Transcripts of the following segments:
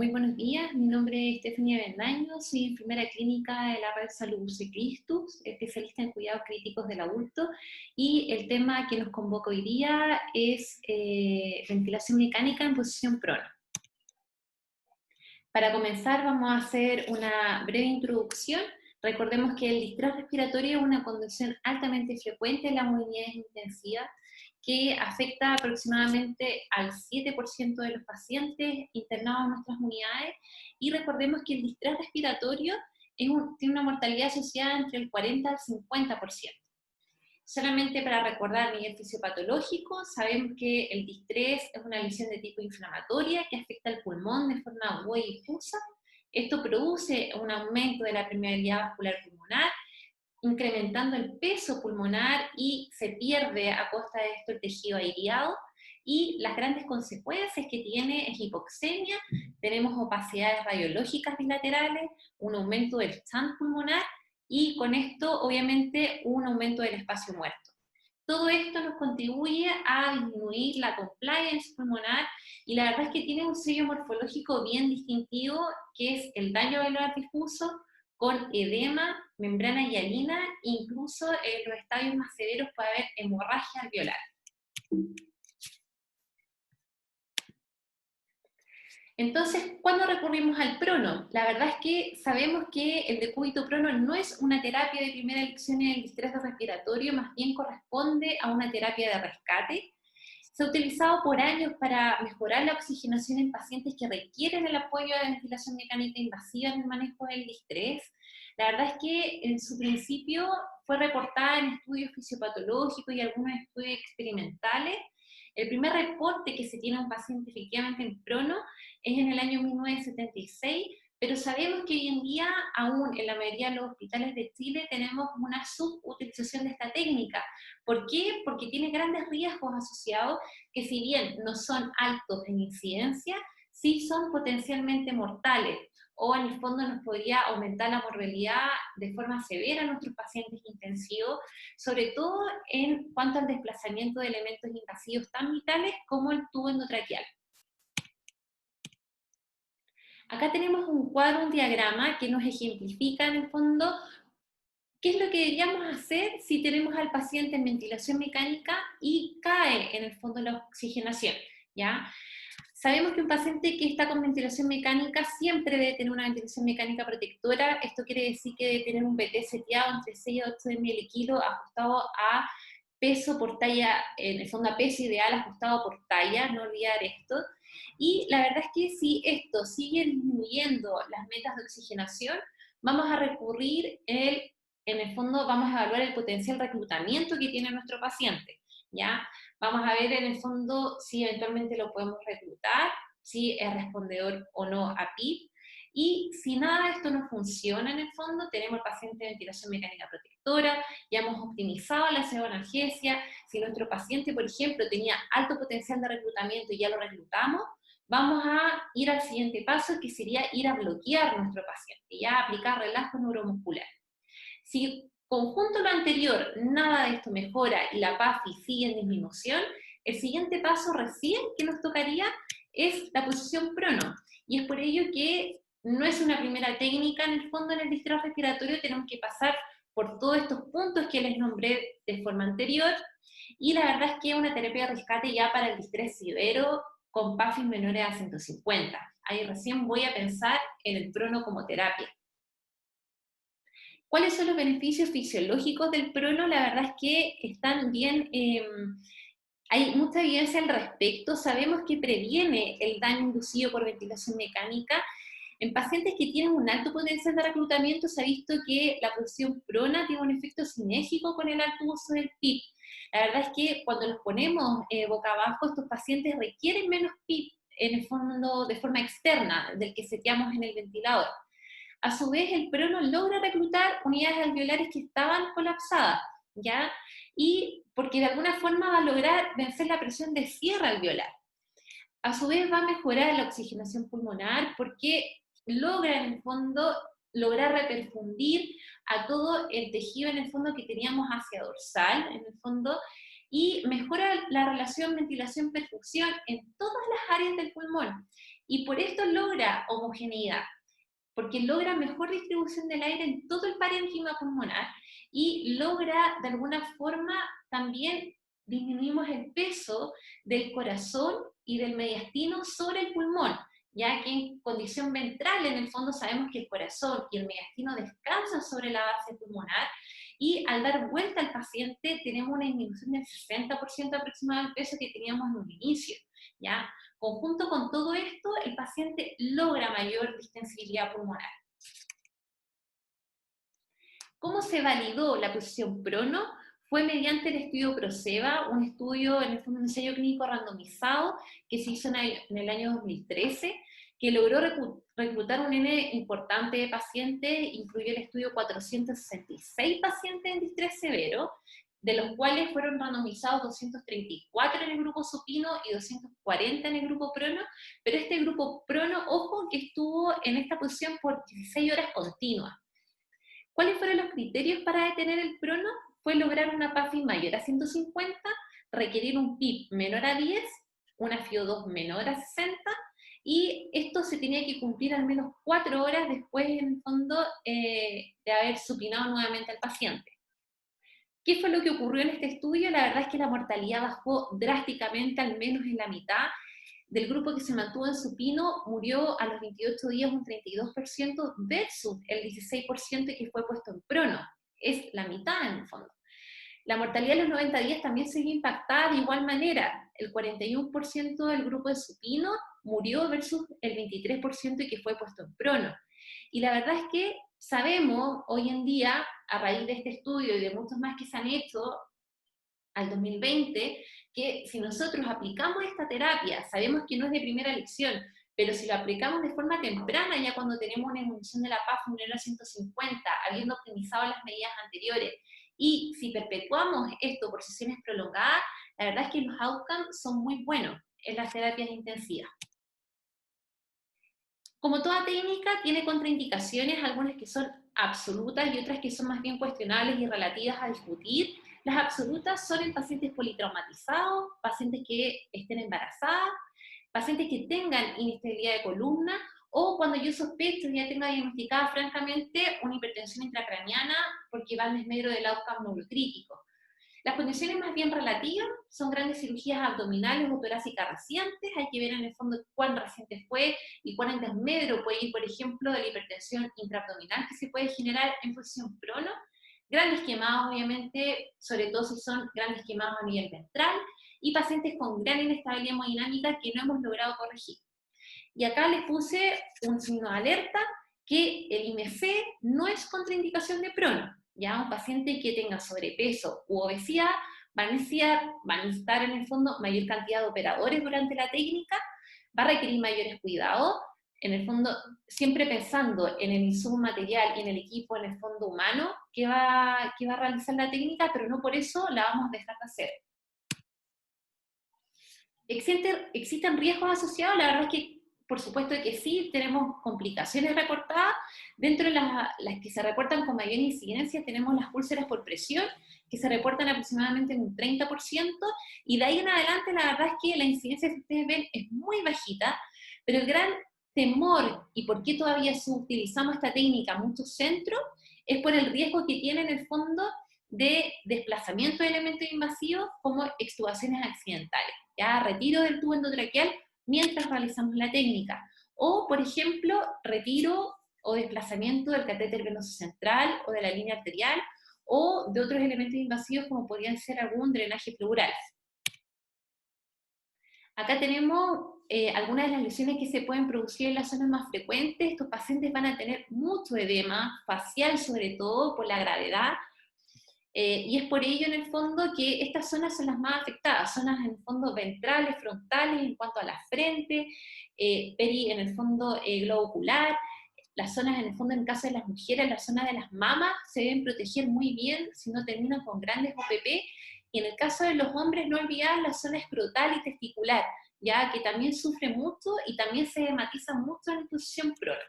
Muy buenos días, mi nombre es Estefania Bendaño, soy enfermera clínica de la red Salud Cristus, especialista en cuidados críticos del adulto, y el tema que nos convoca hoy día es ventilación mecánica en posición prono. Para comenzar vamos a hacer una breve introducción. Recordemos que el distrés respiratorio es una condición altamente frecuente en las unidades intensivas que afecta aproximadamente al 7% de los pacientes internados en nuestras unidades, y recordemos que el distrés respiratorio tiene una mortalidad asociada entre el 40 al 50%. Solamente para recordar a nivel fisiopatológico, sabemos que el distrés es una lesión de tipo inflamatoria que afecta al pulmón de forma aguda y difusa. Esto produce un aumento de la permeabilidad vascular pulmonar, incrementando el peso pulmonar, y se pierde a costa de esto el tejido aireado, y las grandes consecuencias que tiene es hipoxemia, tenemos opacidades radiológicas bilaterales, un aumento del shunt pulmonar, y con esto obviamente un aumento del espacio muerto. Todo esto nos contribuye a disminuir la compliance pulmonar, y la verdad es que tiene un sello morfológico bien distintivo, que es el daño alveolar difuso, con edema, membrana hialina, incluso en los estadios más severos puede haber hemorragia alveolar. Entonces, ¿cuándo recurrimos al prono? La verdad es que sabemos que el decúbito prono no es una terapia de primera elección en el distrés respiratorio, más bien corresponde a una terapia de rescate. Se ha utilizado por años para mejorar la oxigenación en pacientes que requieren el apoyo de ventilación mecánica invasiva en el manejo del distrés. La verdad es que en su principio fue reportada en estudios fisiopatológicos y algunos estudios experimentales. El primer reporte que se tiene a un paciente efectivamente en prono es en el año 1976, pero sabemos que hoy en día, aún en la mayoría de los hospitales de Chile, tenemos una subutilización de esta técnica. ¿Por qué? Porque tiene grandes riesgos asociados que, si bien no son altos en incidencia, sí son potencialmente mortales, o en el fondo nos podría aumentar la morbilidad de forma severa en nuestros pacientes intensivos, sobre todo en cuanto al desplazamiento de elementos invasivos tan vitales como el tubo endotraqueal. Acá tenemos un cuadro, un diagrama que nos ejemplifica en el fondo qué es lo que deberíamos hacer si tenemos al paciente en ventilación mecánica y cae en el fondo la oxigenación, ¿ya? Sabemos que un paciente que está con ventilación mecánica siempre debe tener una ventilación mecánica protectora. Esto quiere decir que debe tener un BT seteado entre 6 y 8 ml kilo, ajustado a peso por talla, en el fondo a peso ideal ajustado por talla, no olvidar esto. Y la verdad es que si esto sigue disminuyendo las metas de oxigenación, vamos a recurrir, en el fondo vamos a evaluar el potencial reclutamiento que tiene nuestro paciente, ¿ya? Vamos a ver en el fondo si eventualmente lo podemos reclutar, si es respondedor o no a PIP, y si nada de esto no funciona en el fondo, tenemos el paciente de ventilación mecánica protectora, ya hemos optimizado la pseudoanalgesia. Si nuestro paciente, por ejemplo, tenía alto potencial de reclutamiento y ya lo reclutamos, vamos a ir al siguiente paso, que sería ir a bloquear a nuestro paciente, ya aplicar relajo neuromuscular. Si conjunto lo anterior, nada de esto mejora y la PAFI sigue en disminución, el siguiente paso recién que nos tocaría es la posición prono. Y es por ello que no es una primera técnica, en el fondo en el distrés respiratorio tenemos que pasar por todos estos puntos que les nombré de forma anterior, y la verdad es que es una terapia de rescate ya para el distrés severo con PAFI menores a 150. Ahí recién voy a pensar en el prono como terapia. ¿Cuáles son los beneficios fisiológicos del prono? La verdad es que están bien, hay mucha evidencia al respecto. Sabemos que previene el daño inducido por ventilación mecánica. En pacientes que tienen un alto potencial de reclutamiento se ha visto que la posición prona tiene un efecto sinérgico con el alto uso del PIP. La verdad es que cuando los ponemos boca abajo, estos pacientes requieren menos PIP, en el fondo de forma externa, del que seteamos en el ventilador. A su vez, el prono logra reclutar unidades alveolares que estaban colapsadas, ¿ya? Y porque de alguna forma va a lograr vencer la presión de cierre alveolar. A su vez va a mejorar la oxigenación pulmonar porque logra en el fondo lograr reperfundir a todo el tejido en el fondo que teníamos hacia dorsal, en el fondo, y mejora la relación ventilación-perfusión en todas las áreas del pulmón. y por esto logra homogeneidad, porque logra mejor distribución del aire en todo el parénquima pulmonar y logra de alguna forma también disminuimos el peso del corazón y del mediastino sobre el pulmón, ya que en condición ventral en el fondo sabemos que el corazón y el mediastino descansan sobre la base pulmonar y al dar vuelta al paciente tenemos una disminución del 60% aproximado del peso que teníamos en un inicio, ¿ya? Conjunto con todo esto, el paciente logra mayor distensibilidad pulmonar. ¿Cómo se validó la posición prono? Fue mediante el estudio PROSEBA, un estudio, en el fondo un ensayo clínico randomizado que se hizo en el año 2013, que logró reclutar un N importante de pacientes, incluyó el estudio 466 pacientes en distrés severo, de los cuales fueron randomizados 234 en el grupo supino y 240 en el grupo prono, pero este grupo prono, ojo, que estuvo en esta posición por 16 horas continuas. ¿Cuáles fueron los criterios para detener el prono? Fue lograr una PAFI mayor a 150, requerir un PIB menor a 10, una FiO2 menor a 60, y esto se tenía que cumplir al menos 4 horas después, en el fondo, de haber supinado nuevamente al paciente. ¿Qué fue lo que ocurrió en este estudio? La verdad es que la mortalidad bajó drásticamente, al menos en la mitad. Del grupo que se mantuvo en supino, murió a los 28 días un 32% versus el 16% que fue puesto en prono. Es la mitad en el fondo. La mortalidad de los 90 días también se vio impactada de igual manera. El 41% del grupo de supino murió versus el 23% que fue puesto en prono. Y la verdad es que sabemos hoy en día, a raíz de este estudio y de muchos más que se han hecho al 2020, que si nosotros aplicamos esta terapia, sabemos que no es de primera elección, pero si lo aplicamos de forma temprana, ya cuando tenemos una evolución de la PAF menor a 150, habiendo optimizado las medidas anteriores, y si perpetuamos esto por sesiones prolongadas, la verdad es que los outcomes son muy buenos en las terapias intensivas. Como toda técnica, tiene contraindicaciones, algunas que son absolutas y otras que son más bien cuestionables y relativas a discutir. Las absolutas son en pacientes politraumatizados, pacientes que estén embarazadas, pacientes que tengan inestabilidad de columna, o cuando yo sospecho y ya tenga diagnosticada francamente una hipertensión intracraniana porque va al desmedro del outcome neurocrítico. Las condiciones más bien relativas son grandes cirugías abdominales o torácicas recientes, hay que ver en el fondo cuán reciente fue y cuán en desmedro puede ir, por ejemplo, de la hipertensión intraabdominal que se puede generar en posición prono. Grandes quemados, obviamente, sobre todo si son grandes quemados a nivel ventral, y pacientes con gran inestabilidad hemodinámica que no hemos logrado corregir. Y acá les puse un signo de alerta que el IMC no es contraindicación de prono. Ya un paciente que tenga sobrepeso u obesidad va a necesitar en el fondo mayor cantidad de operadores durante la técnica, va a requerir mayores cuidados, en el fondo siempre pensando en el insumo material y en el equipo, en el fondo humano, que va a realizar la técnica, pero no por eso la vamos a dejar de hacer. ¿Existen riesgos asociados? La verdad es que por supuesto que sí, tenemos complicaciones reportadas. Dentro de las que se reportan con mayor incidencia tenemos las úlceras por presión, que se reportan aproximadamente en un 30%, y de ahí en adelante la verdad es que la incidencia que ustedes ven es muy bajita, pero el gran temor y por qué todavía utilizamos esta técnica en muchos centros es por el riesgo que tiene en el fondo de desplazamiento de elementos invasivos como extubaciones accidentales, ya retiro del tubo endotraqueal mientras realizamos la técnica, o por ejemplo, retiro o desplazamiento del catéter venoso central o de la línea arterial, o de otros elementos invasivos como podrían ser algún drenaje pleural. Acá tenemos algunas de las lesiones que se pueden producir en las zonas más frecuentes. Estos pacientes van a tener mucho edema facial, sobre todo por la gravedad, y es por ello en el fondo que estas zonas son las más afectadas, zonas en el fondo ventrales, frontales en cuanto a la frente, en el fondo globo ocular. Las zonas en el fondo, en el caso de las mujeres, las zonas de las mamas se deben proteger muy bien si no terminan con grandes OPP, y en el caso de los hombres no olvidar la zona escrotal y testicular, ya que también sufre mucho y también se hematiza mucho en la posición prono.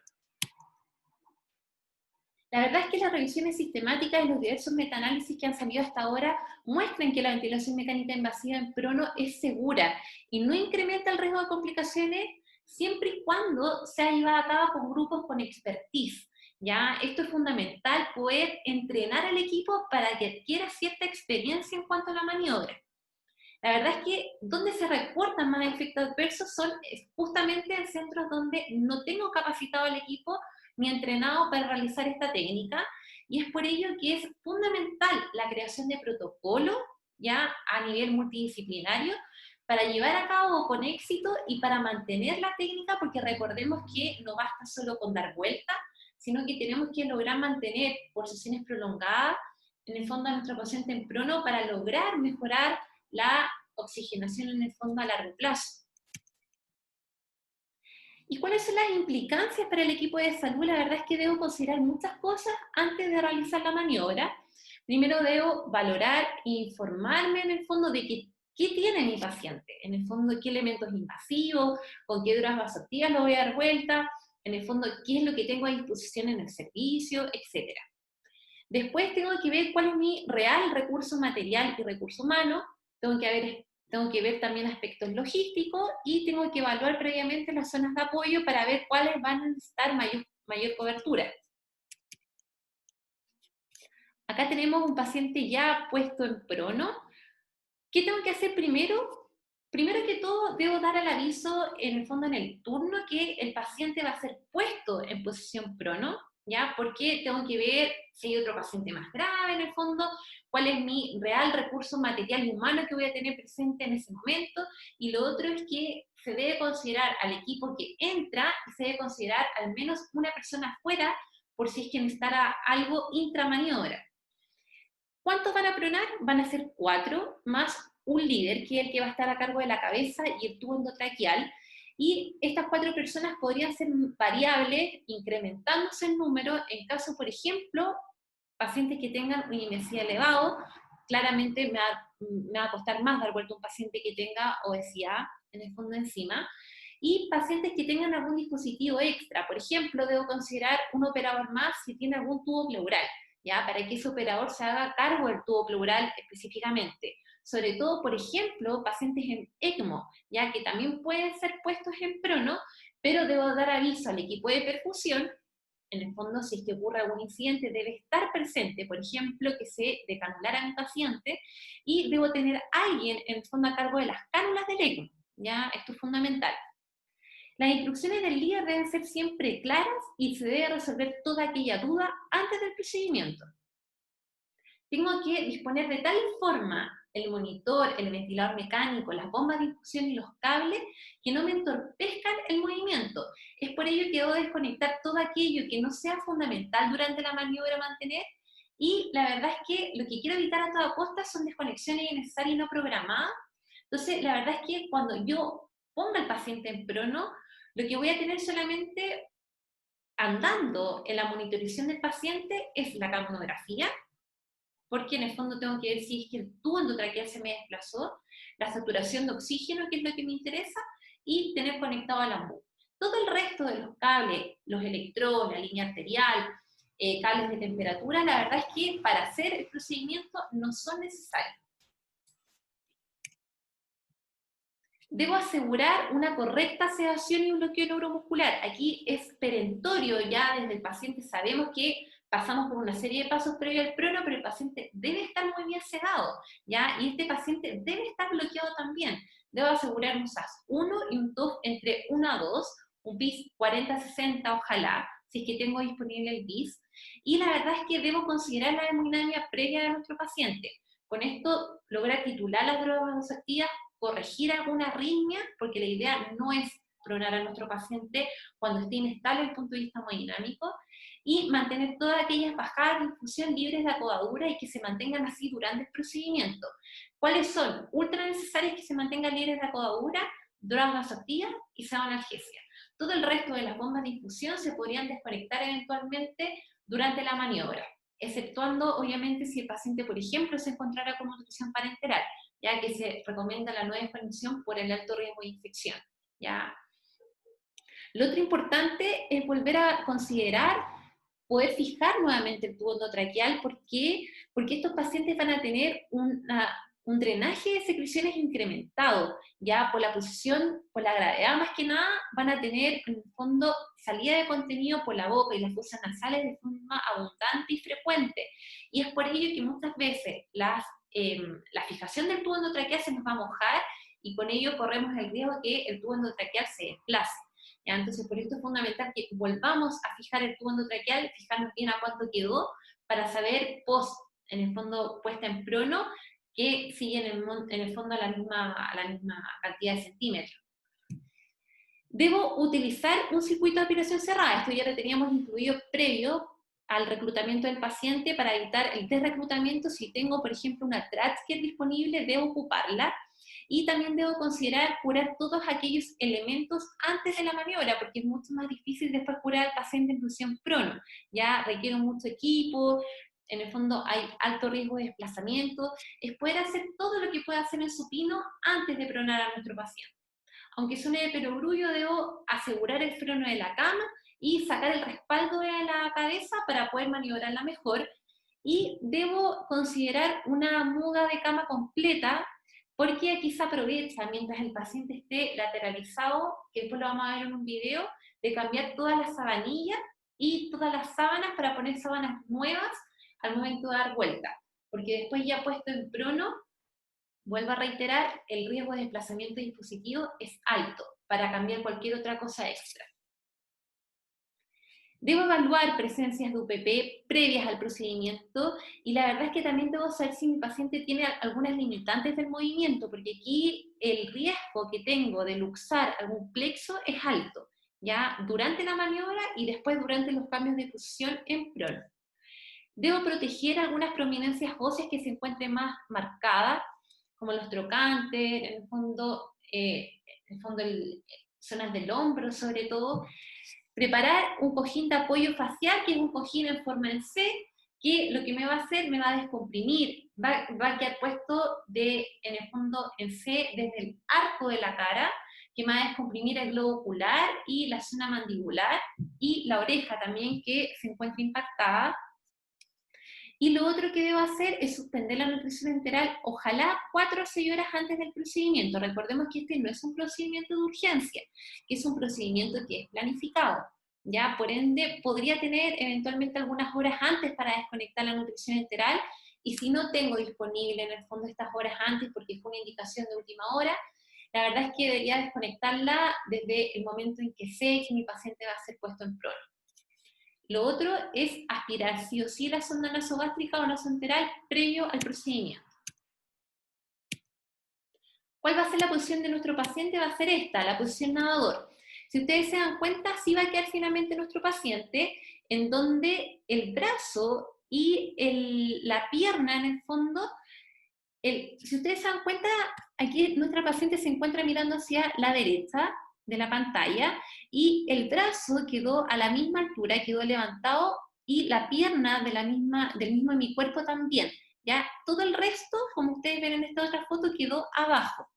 La verdad es que las revisiones sistemáticas y los diversos metaanálisis que han salido hasta ahora muestran que la ventilación mecánica invasiva en prono es segura y no incrementa el riesgo de complicaciones siempre y cuando sea llevada a cabo con grupos con expertise. ¿Ya? Esto es fundamental, poder entrenar al equipo para que adquiera cierta experiencia en cuanto a la maniobra. La verdad es que donde se reportan más efectos adversos son justamente en centros donde no tengo capacitado al equipo ni entrenado para realizar esta técnica, y es por ello que es fundamental la creación de protocolos ya a nivel multidisciplinario para llevar a cabo con éxito y para mantener la técnica, porque recordemos que no basta solo con dar vuelta, sino que tenemos que lograr mantener por sesiones prolongadas en el fondo a nuestro paciente en prono para lograr mejorar la oxigenación en el fondo a largo plazo. ¿Y cuáles son las implicancias para el equipo de salud? La verdad es que debo considerar muchas cosas antes de realizar la maniobra. Primero debo valorar e informarme en el fondo de qué tiene mi paciente, en el fondo qué elementos invasivos, con qué drogas vasoactivas lo voy a dar vuelta, en el fondo qué es lo que tengo a disposición en el servicio, etc. Después tengo que ver cuál es mi real recurso material y recurso humano, tengo que ver también aspectos logísticos y tengo que evaluar previamente las zonas de apoyo para ver cuáles van a necesitar mayor cobertura. Acá tenemos un paciente ya puesto en prono. ¿Qué tengo que hacer primero? Primero que todo, debo dar el aviso en el fondo en el turno que el paciente va a ser puesto en posición prono, ¿ya? Porque tengo que ver si hay otro paciente más grave en el fondo, cuál es mi real recurso material y humano que voy a tener presente en ese momento, y lo otro es que se debe considerar al equipo que entra y se debe considerar al menos una persona afuera por si es que necesitara algo intramaniobra. ¿Cuántos van a pronar? Van a ser 4, más un líder, que es el que va a estar a cargo de la cabeza y el tubo endotraqueal. Y estas 4 personas podrían ser variables, incrementándose en número, en caso, por ejemplo, pacientes que tengan un IMC elevado. Claramente me va a costar más dar vuelta a un paciente que tenga obesidad en el fondo encima. Y pacientes que tengan algún dispositivo extra. Por ejemplo, debo considerar un operador más si tiene algún tubo pleural, ¿ya? Para que ese operador se haga cargo del tubo pleural específicamente. Sobre todo, por ejemplo, pacientes en ECMO, ya que también pueden ser puestos en prono, pero debo dar aviso al equipo de perfusión. En el fondo, si es que ocurre algún incidente, debe estar presente, por ejemplo, que se decanulara a mi paciente, y debo tener a alguien en el fondo a cargo de las cánulas del ECMO, ¿ya? Esto es fundamental. Las instrucciones del líder deben ser siempre claras y se debe resolver toda aquella duda antes del procedimiento. Tengo que disponer de tal forma el monitor, el ventilador mecánico, las bombas de infusión y los cables que no me entorpezcan el movimiento. Es por ello que debo desconectar todo aquello que no sea fundamental durante la maniobra a mantener, y la verdad es que lo que quiero evitar a toda costa son desconexiones innecesarias y no programadas. Entonces, la verdad es que cuando yo ponga al paciente en prono, lo que voy a tener solamente andando en la monitorización del paciente es la capnografía, porque en el fondo tengo que ver si es que el tubo endotraqueal se me desplazó, la saturación de oxígeno, que es lo que me interesa, y tener conectado al AMBU. Todo el resto de los cables, los electrodos, la línea arterial, cables de temperatura, la verdad es que para hacer el procedimiento no son necesarios. Debo asegurar una correcta sedación y un bloqueo neuromuscular. Aquí es perentorio, ya desde el paciente sabemos que pasamos por una serie de pasos previos al prono, pero el paciente debe estar muy bien sedado, ¿ya? Y este paciente debe estar bloqueado también. Debo asegurar un SAS 1 y un TOF entre 1 a 2, un BIS 40-60 ojalá, si es que tengo disponible el BIS. Y la verdad es que debo considerar la hemodinamia previa de nuestro paciente. Con esto, lograr titular las drogas vasoactivas, corregir alguna arritmia, porque la idea no es pronar a nuestro paciente cuando esté inestable desde el punto de vista hemodinámico, y mantener todas aquellas bajadas de infusión libres de acodadura y que se mantengan así durante el procedimiento. ¿Cuáles son? Ultra necesarias que se mantengan libres de acodadura, drogas vasoactivas y sabanalgesia. Todo el resto de las bombas de infusión se podrían desconectar eventualmente durante la maniobra, exceptuando obviamente si el paciente, por ejemplo, se encontrara con nutrición parenteral, ya que se recomienda la no desconexión por el alto riesgo de infección, ¿ya? Lo otro importante es volver a considerar poder fijar nuevamente el tubo endotraqueal. ¿Por qué? Porque estos pacientes van a tener una un drenaje de secreciones incrementado, ya por la posición, por la gravedad más que nada, van a tener en el fondo salida de contenido por la boca y las fosas nasales de forma abundante y frecuente. Y es por ello que muchas veces la fijación del tubo endotraqueal se nos va a mojar y con ello corremos el riesgo de que el tubo endotraqueal se desplace. ¿Ya? Entonces, por esto es fundamental que volvamos a fijar el tubo endotraqueal, fijarnos bien a cuánto quedó, para saber en el fondo, puesta en prono, que sigue en el fondo a la misma cantidad de centímetros. Debo utilizar un circuito de aspiración cerrada. Esto ya lo teníamos incluido previo al reclutamiento del paciente para evitar el desreclutamiento. Si tengo, por ejemplo, una TRACSCARE disponible, debo ocuparla. Y también debo considerar curar todos aquellos elementos antes de la maniobra, porque es mucho más difícil después curar al paciente en posición prono. Ya requiere mucho equipo, en el fondo hay alto riesgo de desplazamiento. Es poder hacer todo lo que pueda hacer en supino antes de pronar a nuestro paciente. Aunque suene de perogrullo, debo asegurar el freno de la cama y sacar el respaldo de la cabeza para poder maniobrarla mejor. Y debo considerar una muda de cama completa, porque aquí se aprovecha, mientras el paciente esté lateralizado, que después lo vamos a ver en un video, de cambiar todas las sabanillas y todas las sábanas para poner sábanas nuevas al momento de dar vuelta. Porque después ya puesto en prono, vuelvo a reiterar, el riesgo de desplazamiento dispositivo es alto para cambiar cualquier otra cosa extra. Debo evaluar presencias de UPP previas al procedimiento y la verdad es que también debo saber si mi paciente tiene algunas limitantes del movimiento, porque aquí el riesgo que tengo de luxar algún plexo es alto, ya durante la maniobra y después durante los cambios de posición en prono. Debo proteger algunas prominencias óseas que se encuentren más marcadas, como los trocantes, en el fondo zonas del hombro sobre todo. Preparar un cojín de apoyo facial, que es un cojín en forma de C, que lo que me va a hacer, me va a descomprimir, va a quedar puesto en el fondo en C desde el arco de la cara, que me va a descomprimir el globo ocular y la zona mandibular, y la oreja también, que se encuentra impactada. Y lo otro que debo hacer es suspender la nutrición enteral, ojalá 4 o 6 horas antes del procedimiento. Recordemos que este no es un procedimiento de urgencia, que es un procedimiento que es planificado. Ya, por ende, podría tener eventualmente algunas horas antes para desconectar la nutrición enteral, y si no tengo disponible en el fondo estas horas antes porque fue una indicación de última hora, la verdad es que debería desconectarla desde el momento en que sé que mi paciente va a ser puesto en prono. Lo otro es aspirar sí o sí la sonda nasogástrica o nasoenteral previo al procedimiento. ¿Cuál va a ser la posición de nuestro paciente? Va a ser esta, la posición nadador. Si ustedes se dan cuenta, así va a quedar finalmente nuestro paciente, en donde el brazo y la pierna en el fondo, si ustedes se dan cuenta, aquí nuestra paciente se encuentra mirando hacia la derecha de la pantalla y el brazo quedó a la misma altura, quedó levantado, y la pierna del mismo hemicuerpo también. ¿Ya? Todo el resto, como ustedes ven en esta otra foto, quedó abajo.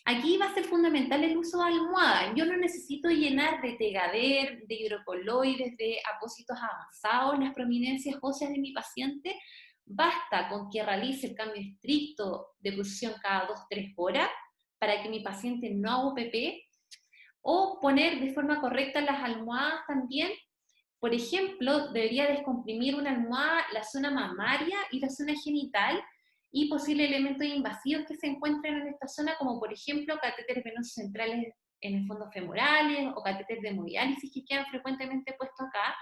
Aquí va a ser fundamental el uso de almohada. Yo no necesito llenar de tegader, de hidrocoloides, de apósitos avanzados las prominencias óseas de mi paciente. Basta con que realice el cambio estricto de posición cada 2-3 horas para que mi paciente no haga UPP, o poner de forma correcta las almohadas también. Por ejemplo, debería descomprimir una almohada la zona mamaria y la zona genital, y posibles elementos invasivos que se encuentren en esta zona, como por ejemplo catéteres venosos centrales en el fondo femorales o catéteres de hemodiálisis que quedan frecuentemente puestos acá.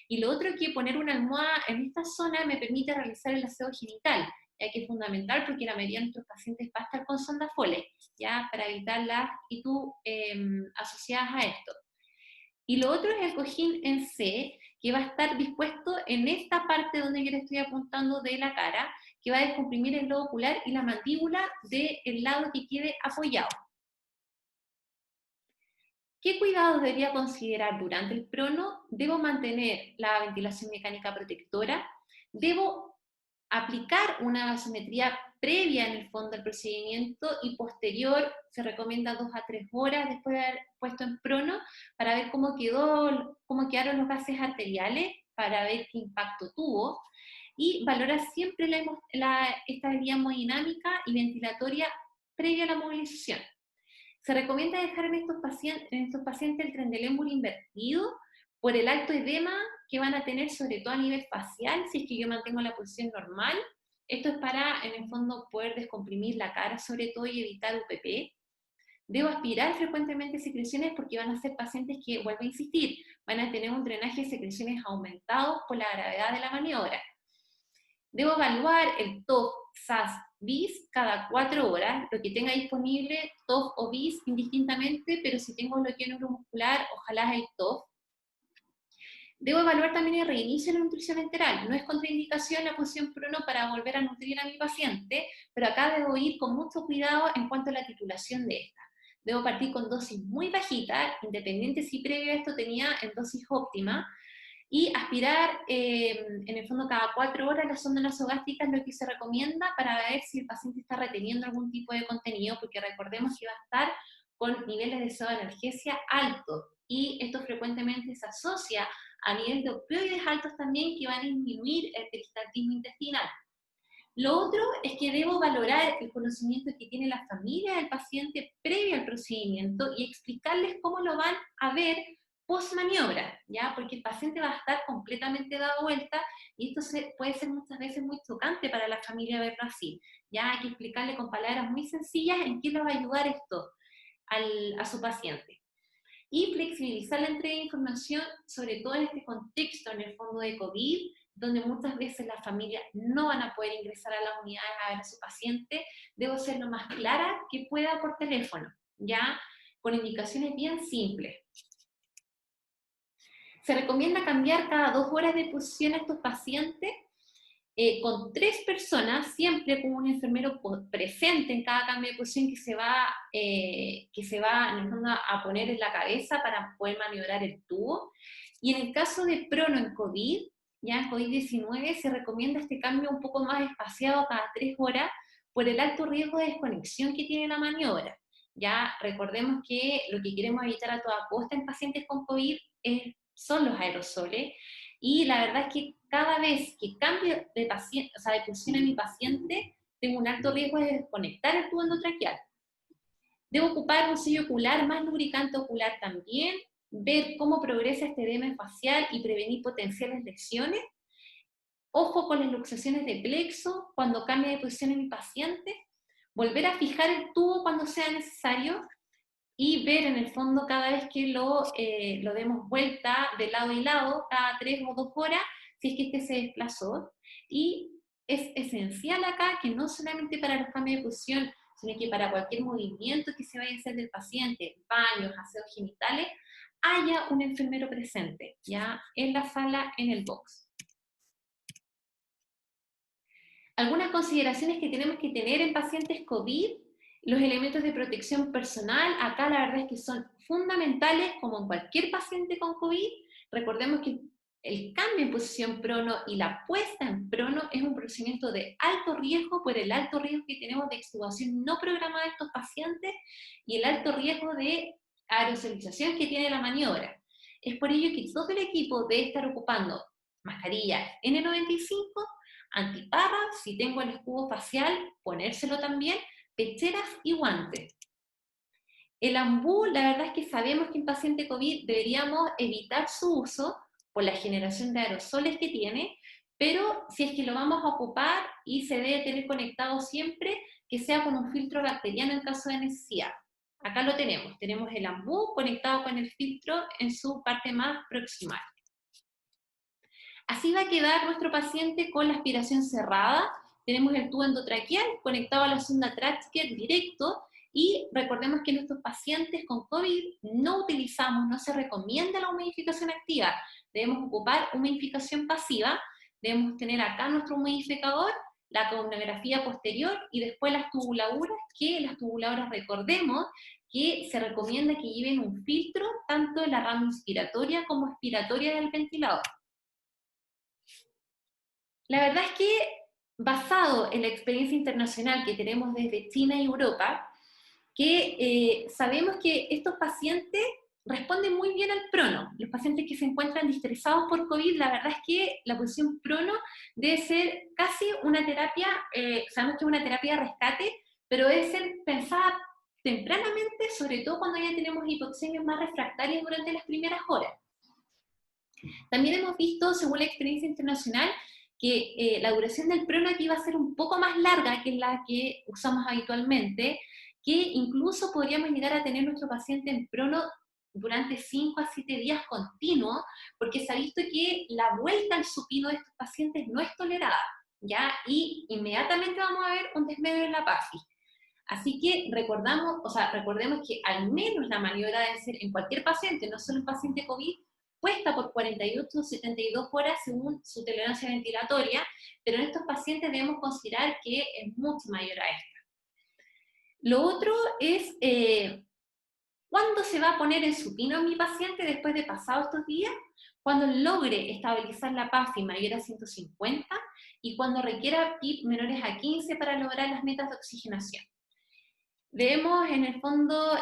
Y lo otro es que poner una almohada en esta zona me permite realizar el aseo genital, ya que es fundamental porque la mayoría de nuestros pacientes va a estar con sonda Foley, ya para evitar las actitudes asociadas a esto. Y lo otro es el cojín en C, que va a estar dispuesto en esta parte donde yo le estoy apuntando de la cara, que va a descomprimir el globo ocular y la mandíbula del lado que quede apoyado. ¿Qué cuidados debería considerar durante el prono? Debo mantener la ventilación mecánica protectora, debo aplicar una gasometría previa en el fondo del procedimiento y posterior, se recomienda 2 a 3 horas después de haber puesto en prono, para ver cómo quedaron los gases arteriales, para ver qué impacto tuvo. y valorar siempre la estabilidad hemodinámica y ventilatoria previa a la movilización. Se recomienda dejar en estos pacientes el trendelémbolo invertido por el alto edema que van a tener, sobre todo a nivel facial, si es que yo mantengo la posición normal. Esto es para, en el fondo, poder descomprimir la cara, sobre todo, y evitar UPP. Debo aspirar frecuentemente secreciones porque van a ser pacientes que, vuelvo a insistir, van a tener un drenaje de secreciones aumentado por la gravedad de la maniobra. Debo evaluar el TOF, SAS, BIS cada 4 horas, lo que tenga disponible, TOF o BIS indistintamente, pero si tengo bloqueo neuromuscular, ojalá el TOF. Debo evaluar también el reinicio de la nutrición enteral. No es contraindicación la posición prono para volver a nutrir a mi paciente, pero acá debo ir con mucho cuidado en cuanto a la titulación de esta. Debo partir con dosis muy bajitas, independiente si previo a esto tenía en dosis óptima, y aspirar, en el fondo, cada 4 horas la sonda nasogástrica es lo que se recomienda para ver si el paciente está reteniendo algún tipo de contenido, porque recordemos que va a estar con niveles de pseudoanalgesia altos, y esto frecuentemente se asocia a niveles de opioides altos también, que van a disminuir el peristaltismo intestinal. Lo otro es que debo valorar el conocimiento que tiene la familia del paciente previo al procedimiento y explicarles cómo lo van a ver post maniobra, ¿ya? Porque el paciente va a estar completamente dado vuelta y esto puede ser muchas veces muy chocante para la familia verlo así. Ya hay que explicarle con palabras muy sencillas en qué le va a ayudar esto a su paciente. Y flexibilizar la entrega de información, sobre todo en este contexto, en el fondo de COVID, donde muchas veces las familias no van a poder ingresar a las unidades a ver a su paciente. Debo ser lo más clara que pueda por teléfono, ya con indicaciones bien simples. Se recomienda cambiar cada 2 horas de posición a estos pacientes, con 3 personas, siempre con un enfermero presente en cada cambio de posición que se va en el fondo a poner en la cabeza para poder maniobrar el tubo. Y en el caso de prono en COVID, ya en COVID-19, se recomienda este cambio un poco más espaciado cada 3 horas por el alto riesgo de desconexión que tiene la maniobra. Ya recordemos que lo que queremos evitar a toda costa en pacientes con COVID son los aerosoles, y la verdad es que cada vez que cambio de paciente, o sea, de posición en mi paciente, tengo un alto riesgo de desconectar el tubo endotraqueal. Debo ocupar un sello ocular, más lubricante ocular también, ver cómo progresa este edema facial y prevenir potenciales lesiones. Ojo con las luxaciones de plexo cuando cambie de posición en mi paciente. Volver a fijar el tubo cuando sea necesario y ver en el fondo cada vez que lo demos vuelta de lado y lado, cada 3 o 2 horas, si es que este se desplazó. Y es esencial acá que no solamente para los cambios de posición, sino que para cualquier movimiento que se vaya a hacer del paciente, baños, aseos genitales, haya un enfermero presente, ya en la sala, en el box. Algunas consideraciones que tenemos que tener en pacientes COVID: los elementos de protección personal, acá la verdad es que son fundamentales como en cualquier paciente con COVID. Recordemos que el cambio en posición prono y la puesta en prono es un procedimiento de alto riesgo por el alto riesgo que tenemos de extubación no programada de estos pacientes y el alto riesgo de aerosolización que tiene la maniobra. Es por ello que todo el equipo debe estar ocupando mascarilla N95, antiparras, si tengo el escudo facial, ponérselo también, pecheras y guantes. El ambú, la verdad es que sabemos que en paciente COVID deberíamos evitar su uso por la generación de aerosoles que tiene, pero si es que lo vamos a ocupar y se debe tener conectado siempre, que sea con un filtro bacteriano en caso de necesidad. Acá lo tenemos el ambú conectado con el filtro en su parte más proximal. Así va a quedar nuestro paciente con la aspiración cerrada. Tenemos el tubo endotraqueal conectado a la sonda Traxcare directo, y recordemos que en nuestros pacientes con COVID no se recomienda la humidificación activa. Debemos ocupar humidificación pasiva. Debemos tener acá nuestro humidificador, la coronografía posterior y después las tubuladoras, recordemos que se recomienda que lleven un filtro tanto en la rama inspiratoria como expiratoria del ventilador. La verdad es que, basado en la experiencia internacional que tenemos desde China y Europa, que sabemos que estos pacientes responden muy bien al prono. Los pacientes que se encuentran distresados por COVID, la verdad es que la posición prono debe ser casi una terapia, sabemos que es una terapia de rescate, pero debe ser pensada tempranamente, sobre todo cuando ya tenemos hipoxemias más refractarias durante las primeras horas. También hemos visto, según la experiencia internacional, que la duración del prono aquí va a ser un poco más larga que la que usamos habitualmente, que incluso podríamos llegar a tener nuestro paciente en prono durante 5 a 7 días continuos, porque se ha visto que la vuelta al supino de estos pacientes no es tolerada, ¿ya? Y inmediatamente vamos a ver un desmedio en la PAFI. Así que recordemos que al menos la maniobra debe ser en cualquier paciente, no solo en paciente COVID, puesta por 48 o 72 horas según su tolerancia ventilatoria, pero en estos pacientes debemos considerar que es mucho mayor a esta. Lo otro es, ¿cuándo se va a poner en supino mi paciente después de pasados estos días? Cuando logre estabilizar la PAFI mayor a 150 y cuando requiera PIP menores a 15 para lograr las metas de oxigenación. Debemos, en el fondo,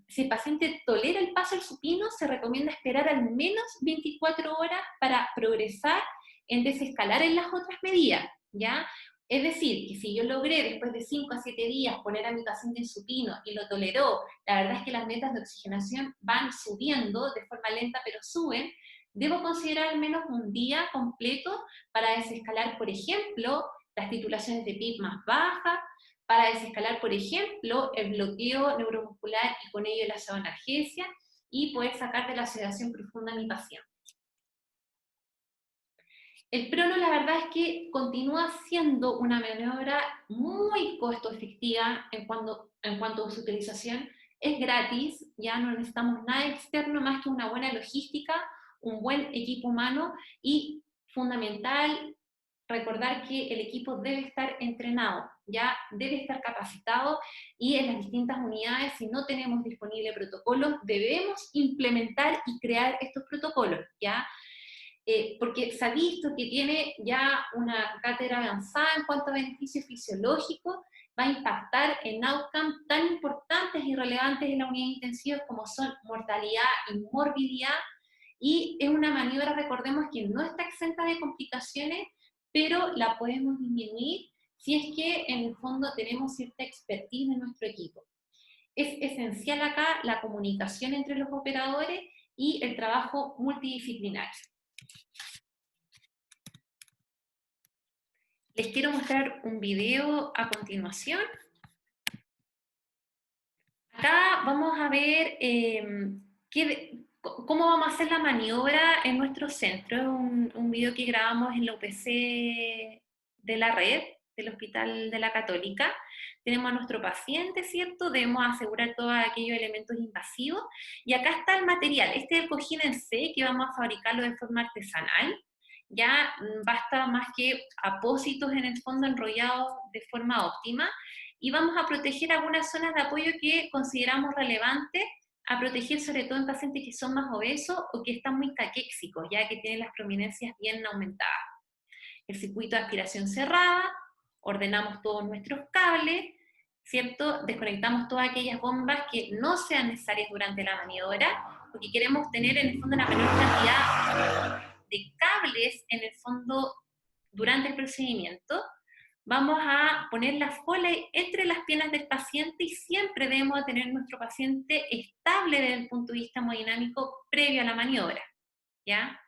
si el paciente tolera el paso al supino, se recomienda esperar al menos 24 horas para progresar en desescalar en las otras medidas, ¿ya? Es decir, que si yo logré después de 5 a 7 días poner a mi paciente en supino y lo toleró, la verdad es que las metas de oxigenación van subiendo de forma lenta, pero suben, debo considerar al menos un día completo para desescalar, por ejemplo, las titulaciones de PIB más bajas, para desescalar, por ejemplo, el bloqueo neuromuscular y con ello la pseudoanalgesia y poder sacar de la sedación profunda a mi paciente. El prono, la verdad es que continúa siendo una maniobra muy costo efectiva en cuanto a su utilización. Es gratis, ya no necesitamos nada externo más que una buena logística, un buen equipo humano y, fundamental, recordar que el equipo debe estar entrenado, ya debe estar capacitado y en las distintas unidades, si no tenemos disponible protocolos, debemos implementar y crear estos protocolos, ¿ya? Porque se ha visto que tiene ya una cátedra avanzada en cuanto a beneficios fisiológicos, va a impactar en outcomes tan importantes y relevantes en la unidad intensiva como son mortalidad y morbilidad, y es una maniobra, recordemos, que no está exenta de complicaciones, pero la podemos disminuir si es que en el fondo tenemos cierta expertise en nuestro equipo. Es esencial acá la comunicación entre los operadores y el trabajo multidisciplinario. Les quiero mostrar un video a continuación. Acá vamos a ver cómo vamos a hacer la maniobra en nuestro centro. Es un video que grabamos en la UPC de la red, del Hospital de la Católica. Tenemos a nuestro paciente, ¿cierto? Debemos asegurar todos aquellos elementos invasivos. Y acá está el material. Este es el cojín en C, que vamos a fabricarlo de forma artesanal. Ya basta más que apósitos en el fondo enrollados de forma óptima, y vamos a proteger algunas zonas de apoyo que consideramos relevantes, a proteger sobre todo en pacientes que son más obesos o que están muy caquéxicos, ya que tienen las prominencias bien aumentadas. El circuito de aspiración cerrada, ordenamos todos nuestros cables, ¿cierto? Desconectamos todas aquellas bombas que no sean necesarias durante la maniobra, porque queremos tener en el fondo la menor cantidad de cables en el fondo durante el procedimiento. Vamos a poner la Foley entre las piernas del paciente y siempre debemos tener nuestro paciente estable desde el punto de vista hemodinámico previo a la maniobra, ¿ya?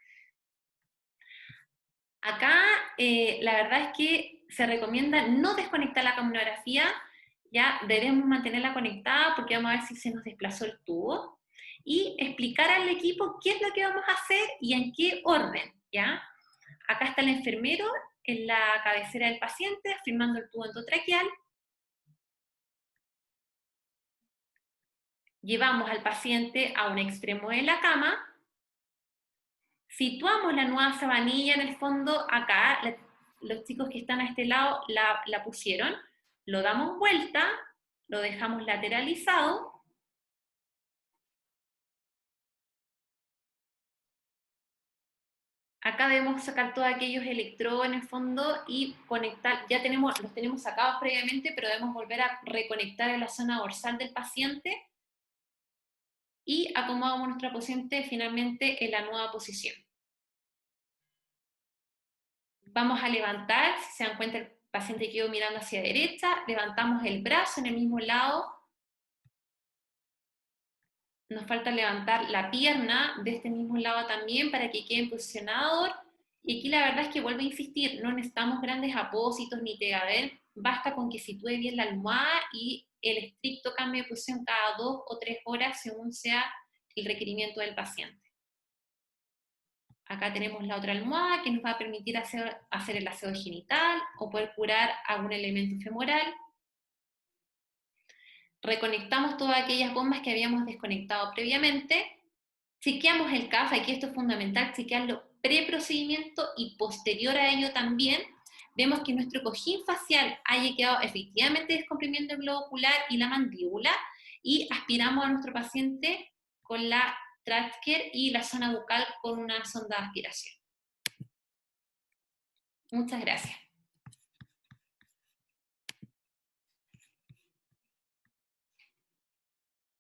Acá la verdad es que se recomienda no desconectar la caminografía, ya debemos mantenerla conectada porque vamos a ver si se nos desplazó el tubo, y explicar al equipo qué es lo que vamos a hacer y en qué orden, ¿ya? Acá está el enfermero en la cabecera del paciente, firmando el tubo endotraqueal. Llevamos al paciente a un extremo de la cama, situamos la nueva sabanilla en el fondo acá, los chicos que están a este lado la pusieron, lo damos vuelta, lo dejamos lateralizado, acá debemos sacar todos aquellos electrodos en el fondo y conectar, los tenemos sacados previamente, pero debemos volver a reconectar en la zona dorsal del paciente y acomodamos nuestra paciente finalmente en la nueva posición. Vamos a levantar, si se dan cuenta el paciente quedó mirando hacia derecha, levantamos el brazo en el mismo lado, nos falta levantar la pierna de este mismo lado también para que quede en posicionador. Y aquí la verdad es que vuelvo a insistir, no necesitamos grandes apósitos ni pegadero, basta con que sitúe bien la almohada y el estricto cambio de posición cada 2 o 3 horas según sea el requerimiento del paciente. Acá tenemos la otra almohada que nos va a permitir hacer el aseo genital o poder curar algún elemento femoral. Reconectamos todas aquellas bombas que habíamos desconectado previamente. Chequeamos el CAF, aquí esto es fundamental, chequearlo pre-procedimiento y posterior a ello también. Vemos que nuestro cojín facial haya quedado efectivamente descomprimiendo el globo ocular y la mandíbula y aspiramos a nuestro paciente con la Tracker y la zona bucal con una sonda de aspiración. Muchas gracias.